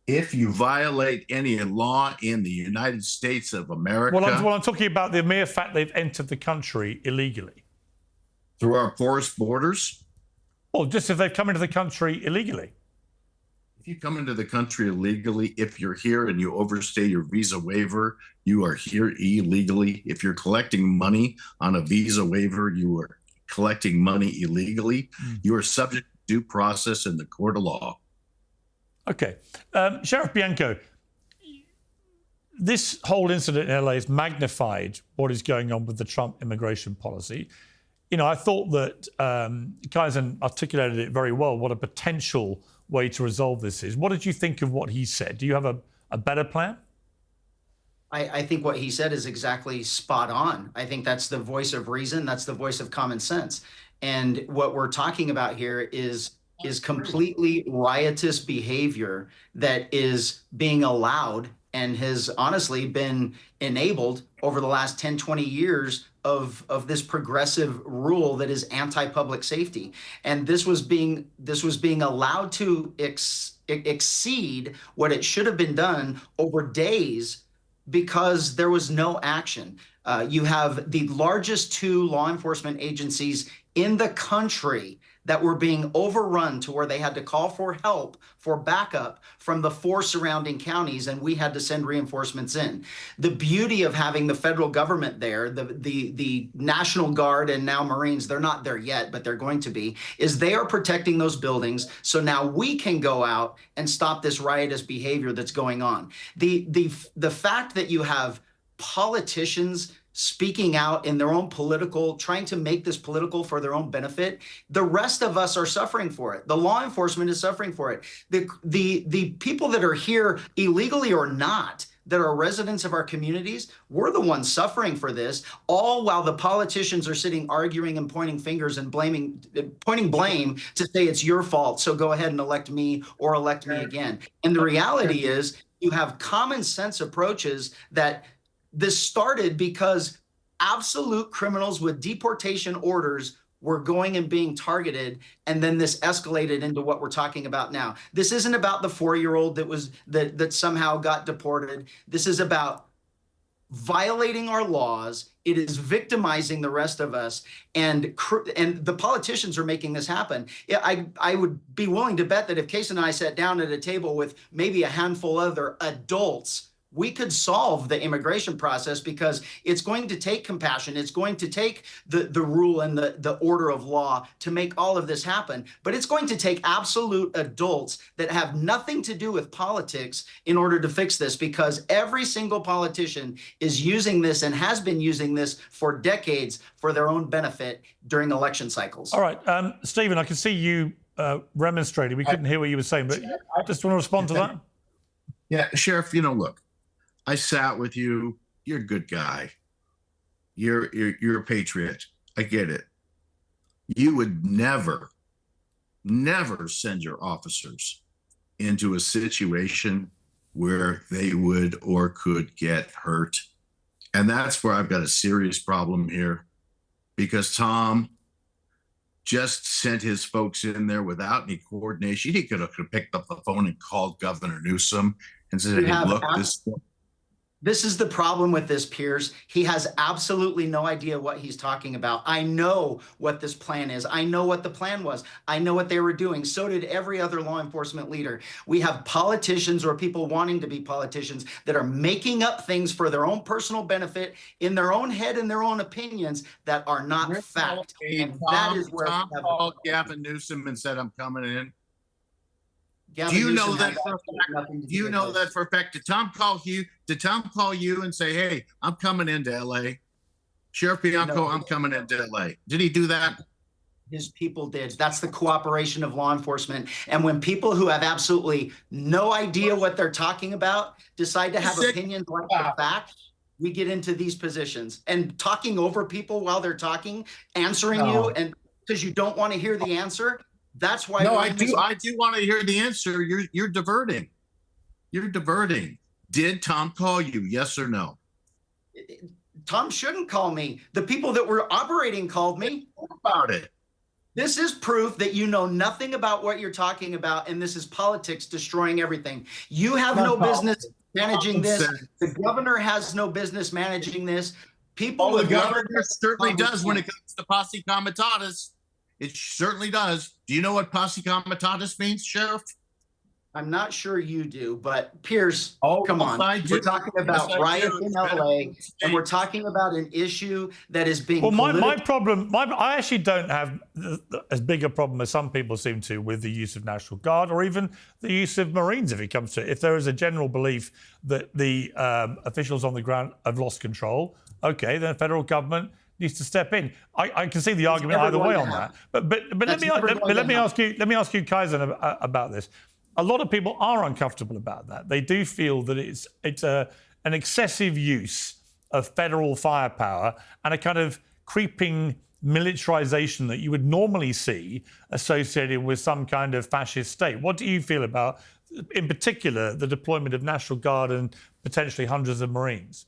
Speaker 3: If you violate any law in the United States of America,
Speaker 2: Well, I'm talking about the mere fact they've entered the country illegally.
Speaker 3: through our porous borders,
Speaker 2: Well, just if they've come into the country illegally.
Speaker 3: if you come into the country illegally, if you're here and you overstay your visa waiver, you are here illegally. If you're collecting money on a visa waiver, you are collecting money illegally. You are subject to due process in the court of law.
Speaker 2: Okay. Sheriff Bianco, this whole incident in LA has magnified what is going on with the Trump immigration policy. You know, I thought that Kaizen articulated it very well, what a potential way to resolve this is. What did you think of what he said? Do you have a better plan?
Speaker 4: I think what he said is exactly spot on. I think that's the voice of reason. That's the voice of common sense. And what we're talking about here is completely riotous behavior that is being allowed and has honestly been enabled over the last 10, 20 years of this progressive rule that is anti-public safety. And this was being allowed to exceed what it should have been done over days because there was no action. You have the largest two law enforcement agencies in the country that were being overrun to where they had to call for help, for backup from the four surrounding counties, and we had to send reinforcements in. The beauty of having the federal government there, the National Guard and now Marines, they're not there yet, but they're going to be, is they are protecting those buildings. So now we can go out and stop this riotous behavior that's going on. The fact that you have politicians speaking out in their own political, trying to make this political for their own benefit, the rest of us are suffering for it. The law enforcement is suffering for it. The people that are here illegally or not, that are residents of our communities, we're the ones suffering for this, all while the politicians are sitting arguing and pointing fingers and pointing blame to say it's your fault, so go ahead and elect me or elect me again. And the reality is you have common sense approaches that this started because absolute criminals with deportation orders were going and being targeted, and then this escalated into what we're talking about now. This isn't about the 4-year-old that somehow got deported. This is about violating our laws. It is victimizing the rest of us, and the politicians are making this happen. I would be willing to bet that if Case and I sat down at a table with maybe a handful of other adults, we could solve the immigration process, because it's going to take compassion. It's going to take the rule and the order of law to make all of this happen. But it's going to take absolute adults that have nothing to do with politics in order to fix this, because every single politician is using this and has been using this for decades for their own benefit during election cycles.
Speaker 2: All right, Stephen, I can see you remonstrating. We couldn't hear what you were saying, but I just want to respond to that.
Speaker 3: Yeah, Sheriff, you know, look, I sat with you. You're a good guy. You're a patriot. I get it. You would never send your officers into a situation where they would or could get hurt. And that's where I've got a serious problem here, because Tom just sent his folks in there without any coordination. He could have picked up the phone and called Governor Newsom and said, hey, look,
Speaker 4: This is the problem with this, Piers. He has absolutely no idea what he's talking about. I know what this plan is. I know what the plan was. I know what they were doing. So did every other law enforcement leader. We have politicians or people wanting to be politicians that are making up things for their own personal benefit in their own head and their own opinions that are not fact. And that is where
Speaker 3: Tom called Gavin Newsom and said, I'm coming in.
Speaker 4: Gavin
Speaker 3: Do you
Speaker 4: Newsom
Speaker 3: know that for a fact? Do you know that for a fact? Did Tom call you? Did Tom call you and say, "Hey, I'm coming into LA"? Sheriff Bianco,
Speaker 4: No.
Speaker 3: I'm coming into LA. Did he do that?
Speaker 4: His people did. That's the cooperation of law enforcement. And when people who have absolutely no idea what they're talking about decide to have opinions like the facts, we get into these positions. And talking over people while they're talking, answering you, and because you don't want to hear the answer, that's why.
Speaker 3: No, I do want to hear the answer. You're diverting. You're diverting. Did Tom call you? Yes or no?
Speaker 4: Tom shouldn't call me. The people that were operating called me.
Speaker 3: What about it?
Speaker 4: This is proof that you know nothing about what you're talking about, and this is politics destroying everything. You have no business managing this. The governor has no business managing this. People,
Speaker 3: the governor certainly does when it comes to posse comitatus. It certainly does. Do you know what posse comitatus means, Sheriff?
Speaker 4: I'm not sure you do, but Piers, come on.
Speaker 3: We're
Speaker 4: talking about riots in LA, and we're talking about an issue that is being.
Speaker 2: Well, my problem, I actually don't have as big a problem as some people seem to with the use of National Guard or even the use of Marines if it comes to it. If there is a general belief that the officials on the ground have lost control, okay, then the federal government needs to step in. I can see the argument either way on that. But let me ask you, Kaizen, about this. A lot of people are uncomfortable about that. They do feel that it's an excessive use of federal firepower and a kind of creeping militarization that you would normally see associated with some kind of fascist state. What do you feel about, in particular, the deployment of National Guard and potentially hundreds of Marines?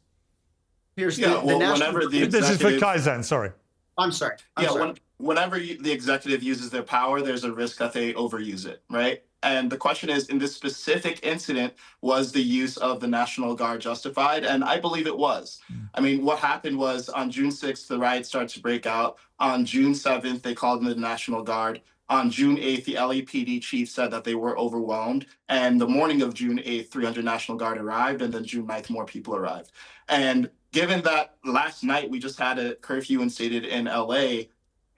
Speaker 4: Here's
Speaker 7: this
Speaker 2: is for Kaizen, sorry.
Speaker 4: I'm sorry.
Speaker 7: Whenever the executive uses their power, there's a risk that they overuse it, right? And the question is, in this specific incident, was the use of the National Guard justified? And I believe it was. I mean, what happened was on June 6th, the riots started to break out. On June 7th, they called in the National Guard. On June 8th, the LAPD chief said that they were overwhelmed. And the morning of June 8th, 300 National Guard arrived. And then June 9th, more people arrived. And given that last night we just had a curfew instated in LA,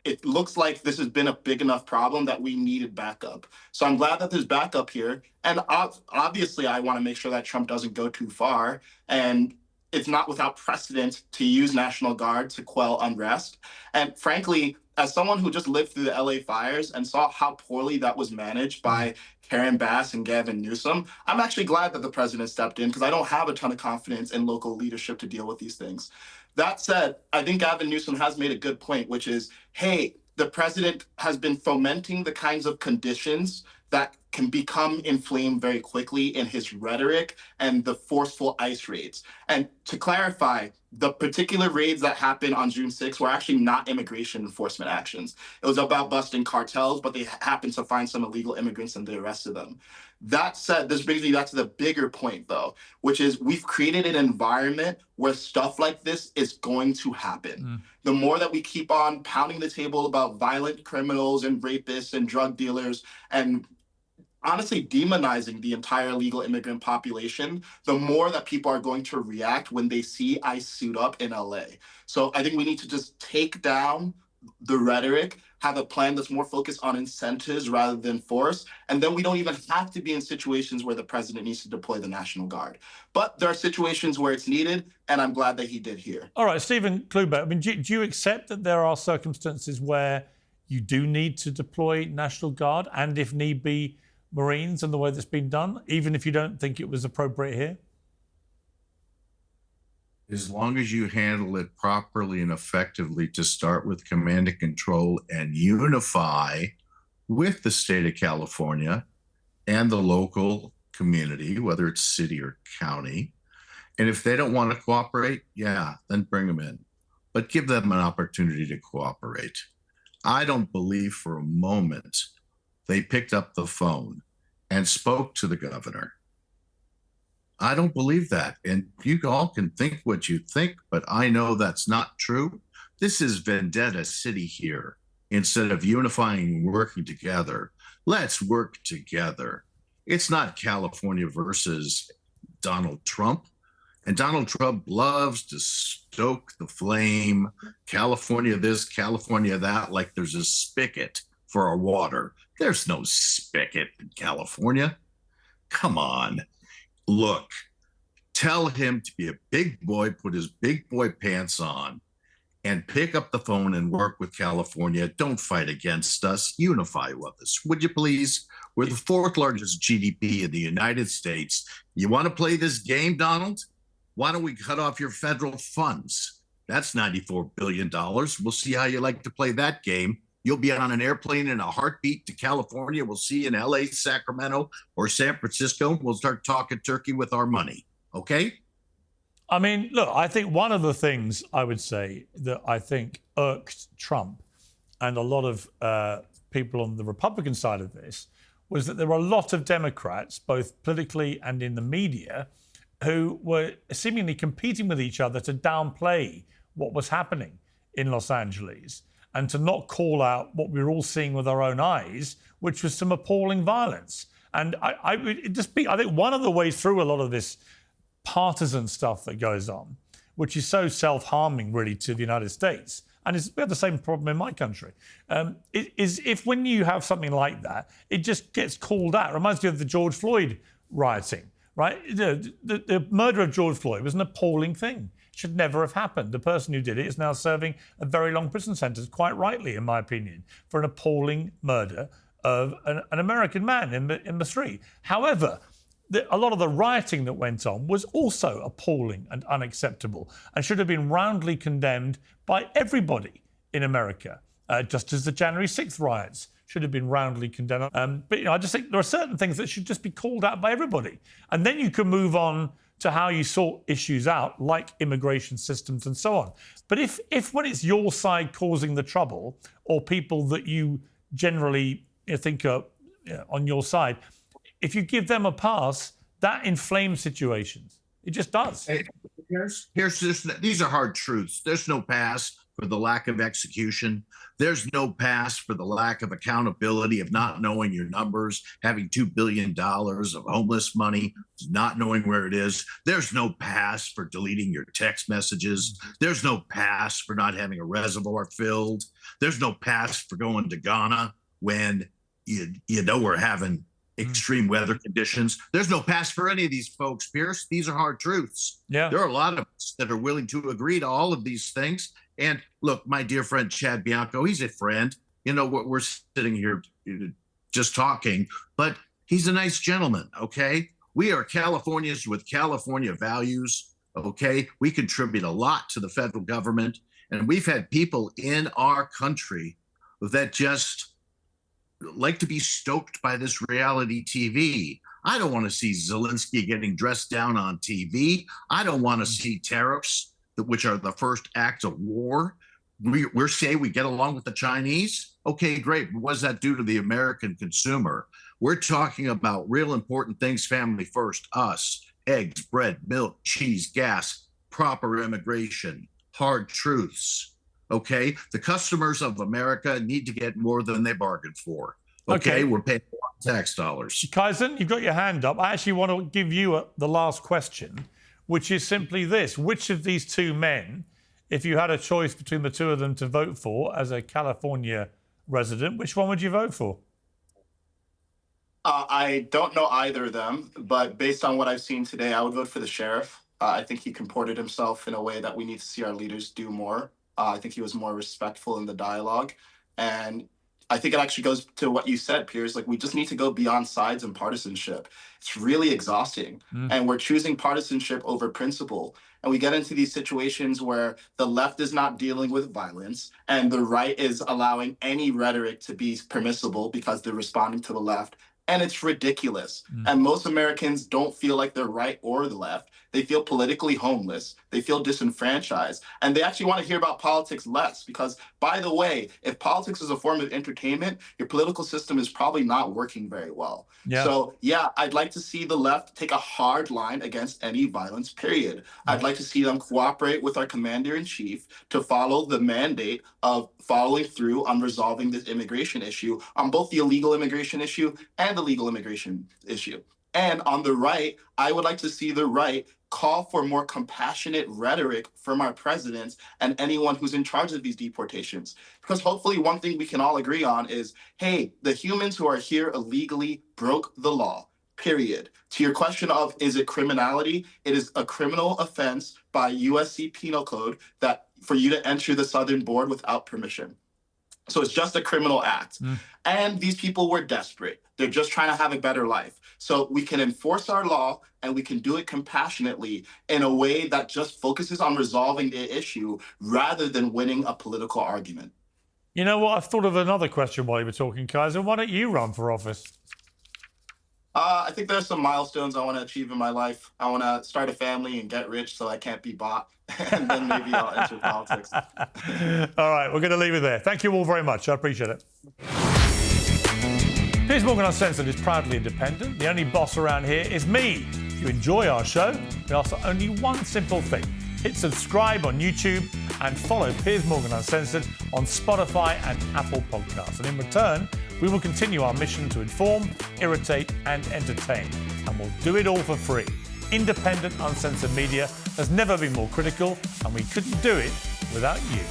Speaker 7: it looks like this has been a big enough problem that we needed backup. So I'm glad that there's backup here. And obviously, I want to make sure that Trump doesn't go too far. And it's not without precedent to use National Guard to quell unrest. And frankly, as someone who just lived through the LA fires and saw how poorly that was managed by Karen Bass and Gavin Newsom, I'm actually glad that the president stepped in because I don't have a ton of confidence in local leadership to deal with these things. That said, I think Gavin Newsom has made a good point, which is, hey, the president has been fomenting the kinds of conditions that can become inflamed very quickly in his rhetoric and the forceful ICE raids. And to clarify, the particular raids that happened on June 6th were actually not immigration enforcement actions. It was about busting cartels, but they happened to find some illegal immigrants and they arrested them. That said, this brings me back to the bigger point, though, which is we've created an environment where stuff like this is going to happen. The more that we keep on pounding the table about violent criminals and rapists and drug dealers and honestly demonizing the entire illegal immigrant population, the more that people are going to react when they see ICE suit up in LA. So I think we need to just take down the rhetoric, have a plan that's more focused on incentives rather than force, and then we don't even have to be in situations where the president needs to deploy the National Guard. But there are situations where it's needed, and I'm glad that he did here.
Speaker 2: All right, Stephen Cloobeck, I mean, do you accept that there are circumstances where you do need to deploy National Guard and, if need be, Marines and the way that's been done, even if you don't think it was appropriate here?
Speaker 3: As long as you handle it properly and effectively to start with command and control and unify with the state of California and the local community, whether it's city or county. And if they don't want to cooperate, yeah, then bring them in. But give them an opportunity to cooperate. I don't believe for a moment they picked up the phone and spoke to the governor. I don't believe that. And you all can think what you think, but I know that's not true. This is Vendetta City here. Instead of unifying and working together, let's work together. It's not California versus Donald Trump. And Donald Trump loves to stoke the flame, California this, California that, like there's a spigot for our water. There's no spigot in California. Come on. Look, tell him to be a big boy, put his big boy pants on, and pick up the phone and work with California. Don't fight against us. Unify with us, would you please? We're the fourth largest GDP in the United States. You want to play this game, Donald? Why don't we cut off your federal funds? That's $94 billion. We'll see how you like to play that game. You'll be on an airplane in a heartbeat to California. We'll see you in LA, Sacramento, or San Francisco. We'll start talking turkey with our money. Okay?
Speaker 2: I mean, look, I think one of the things I would say that I think irked Trump and a lot of people on the Republican side of this was that there were a lot of Democrats, both politically and in the media, who were seemingly competing with each other to downplay what was happening in Los Angeles and to not call out what we were all seeing with our own eyes, which was some appalling violence. And I think one of the ways through a lot of this partisan stuff that goes on, which is so self-harming really to the United States, and we have the same problem in my country, is if when you have something like that, it just gets called out. It reminds me of the George Floyd rioting, right? The murder of George Floyd was an appalling thing. It should never have happened. The person who did it is now serving a very long prison sentence, quite rightly, in my opinion, for an appalling murder of an American man in the street. However, a lot of the rioting that went on was also appalling and unacceptable and should have been roundly condemned by everybody in America, just as the January 6th riots should have been roundly condemned. But I just think there are certain things that should just be called out by everybody. And then you can move on to how you sort issues out, like immigration systems and so on. But if when it's your side causing the trouble, or people that you generally think are on your side, if you give them a pass, that inflames situations. It just does.
Speaker 3: Hey, these are hard truths. There's no pass for the lack of execution. There's no pass for the lack of accountability, of not knowing your numbers, having $2 billion of homeless money, not knowing where it is. There's no pass for deleting your text messages. There's no pass for not having a reservoir filled. There's no pass for going to Ghana when you know we're having extreme weather conditions. There's no pass for any of these folks, Pierce. These are hard truths.
Speaker 2: Yeah.
Speaker 3: There are a lot of us that are willing to agree to all of these things. And look, my dear friend Chad Bianco, he's a friend. You know what, we're sitting here just talking, but he's a nice gentleman, okay? We are Californians with California values, okay? We contribute a lot to the federal government, and we've had people in our country that just like to be stoked by this reality TV. I don't want to see Zelensky getting dressed down on TV. I don't want to see tariffs, which are the first act of war. We're saying we get along with the Chinese. Okay, great. But what does that do to the American consumer? We're talking about real important things, family first, us, eggs, bread, milk, cheese, gas, proper immigration, hard truths. Okay, the customers of America need to get more than they bargained for. Okay, we're paying tax dollars.
Speaker 2: Kaizen, you've got your hand up. I actually want to give you the last question, which is simply this. Which of these two men, if you had a choice between the two of them to vote for as a California resident, which one would you vote for?
Speaker 7: I don't know either of them, but based on what I've seen today, I would vote for the sheriff. I think he comported himself in a way that we need to see our leaders do more. I think he was more respectful in the dialogue. And I think it actually goes to what you said, Piers. Like, we just need to go beyond sides and partisanship. It's really exhausting. And we're choosing partisanship over principle. And we get into these situations where the left is not dealing with violence and the right is allowing any rhetoric to be permissible because they're responding to the left. And it's ridiculous. And most Americans don't feel like they're right or the left. They feel politically homeless. They feel disenfranchised. And they actually want to hear about politics less because, by the way, if politics is a form of entertainment, your political system is probably not working very well.
Speaker 2: Yeah.
Speaker 7: So, yeah, I'd like to see the left take a hard line against any violence, period. I'd like to see them cooperate with our commander-in-chief to follow the mandate of following through on resolving this immigration issue, on both the illegal immigration issue and the legal immigration issue. And on the right, I would like to see the right call for more compassionate rhetoric from our presidents and anyone who's in charge of these deportations. Because hopefully one thing we can all agree on is, hey, the humans who are here illegally broke the law. period. To your question of, is it criminality? It is a criminal offense by USC Penal Code that for you to enter the southern border without permission. So it's just a criminal act. And these people were desperate. They're just trying to have a better life. So we can enforce our law and we can do it compassionately in a way that just focuses on resolving the issue rather than winning a political argument.
Speaker 2: You know what? I've thought of another question while you were talking, Kaizen. Why don't you run for office?
Speaker 7: I think there's some milestones I want to achieve in my life. I want to start a family and get rich so I can't be bought. And then maybe I'll enter politics.
Speaker 2: All right, we're going to leave it there. Thank you all very much. I appreciate it. Piers Morgan Uncensored is proudly independent. The only boss around here is me. If you enjoy our show, we ask for only one simple thing. Hit subscribe on YouTube and follow Piers Morgan Uncensored on Spotify and Apple Podcasts. And in return, we will continue our mission to inform, irritate and entertain. And we'll do it all for free. Independent, uncensored media has never been more critical, and we couldn't do it without you.